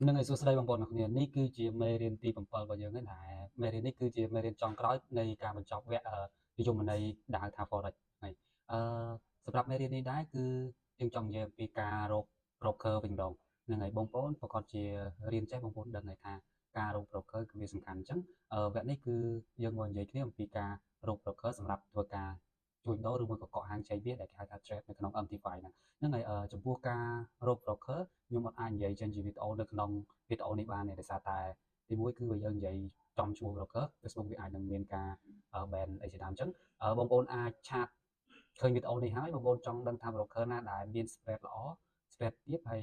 នឹងឲ្យសួស្តីបងប្អូនទាំងគ្នានេះគឺជាមេរៀនទី7របស់យើងហ្នឹងដែរមេរៀននេះគឺជាមេរៀនចុងក្រោយនៃការបញ្ចប់វគ្គនិយមន័យដែលហៅថា forex ហើយអឺសម្រាប់មេរៀននេះដែរគឺយើងចង់និយាយអំពីការរក broker វិញម្ដងហ្នឹងហើយបងប្អូនប្រកាសជារៀនចេះបងប្អូនដឹងហើយថាការរក broker គឺវាសំខាន់អញ្ចឹងវគ្គនេះគឺយើងមកនិយាយគ្នាអំពីការរក broker សម្រាប់ធ្វើការជួញដូរឬមួយក៏កក់ហាងចែកវាដែលគេហៅថា trade នៅក្នុង MT5 ហ្នឹងហើយចំពោះការរក broker ខ្ញុំអត់អាចនិយាយចេញជាវីដេអូនៅក្នុងវីដេអូនេះបានទេដោយសារតែទីមួយគឺយើងនិយាយចំឈ្មោះ broker Facebook វាអាចនឹងមានការ ban អីជាដើមអញ្ចឹងបងប្អូនអាចឆាតឃើញវីដេអូនេះហើយបងប្អូនចង់ដឹងថា broker ណាដែលមាន spread ល្អ spread ទាបហើយ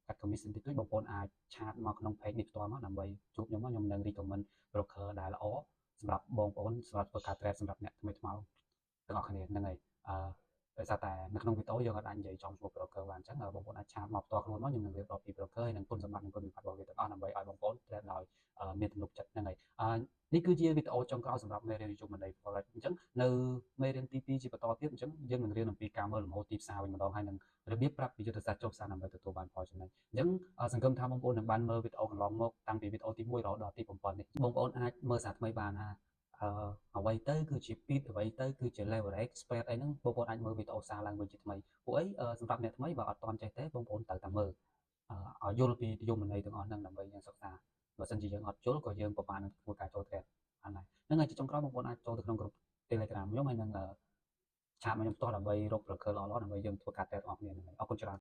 កាត់ commission តិចតួចបងប្អូនអាចឆាតមកក្នុង page នេះផ្ទាល់មកដើម្បីជួបខ្ញុំមកខ្ញុំនឹង recommend broker ដែលល្អសម្រាប់បងប្អូនសម្រាប់ធ្វើការ trade សម្រាប់អ្នកថ្មីថ្មោងទាំងអស់គ្នាហ្នឹងហើយដោយសារតែនៅក្នុងវីដេអូយើងអាចនិយាយចំឈ្មោះ broker បានអញ្ចឹងបងប្អូនអាចឆាតមកផ្ទាល់ខ្លួនមកខ្ញុំនឹងរៀបរាប់ពី broker ហើយនិងគុណសម្បត្តិនិងគុណវិបត្តិរបស់វាទាំងអស់ដើម្បីឲ្យបងប្អូន trade ដោយមានទំនុកចិត្តហ្នឹងហើយនេះគឺជាវីដេអូចុងក្រោយសម្រាប់មេរៀននិយមន័យ forex អញ្ចឹងនៅមេរៀនទី2ជាបន្តទៀតអញ្ចឹងយើងនឹងរៀនអំពីការមើលលំហូរទីផ្សារវិញម្ដងហើយនឹងរបៀបប្រាប់ពីយុទ្ធសាស្ត្រចូលផ្សារដើម្បីទទួលបានផលចំណេញអញ្ចឹងសង្ឃឹមថាបងប្អូននឹងបានមើលវីដេអូកន្លងមកតាំងពីវីដេអូទី1រហូតដល់ទី7នេះបងប្អូនអាចមើលសារថ្មីបានថាអ្វីទៅគឺជា pit អ្វីទៅគឺជា leverage spread អីហ្នឹងបងប្អូនអាចមើលវីដេអូសារឡើងវិញជាថ្មីពួកអីសម្រាប់អ្នកថ្មីបើអត់ទាន់ចេះទេបងប្អូនត្រូវតែមើលឲ្យយល់ពីនិយមន័យទាំងអស់ហ្នឹងដើម្បីយើងសិក្សាបើមិនជាយើងអត់យល់ក៏យើងពិបាកនឹងធ្វើការចូល trade បានដែរហ្នឹងហើយចុងក្រោយបងប្អូនអាចចូលទៅក្នុងក្រុម Telegram ខ្ញុំហើយនឹងឆាតមកខ្ញុំផ្ទាល់ដើម្បីរក broker ល្អៗដើម្បីយើងធ្វើការ trade ទាំងអស់គ្នាហ្នឹងហើយអរគុណច្រើន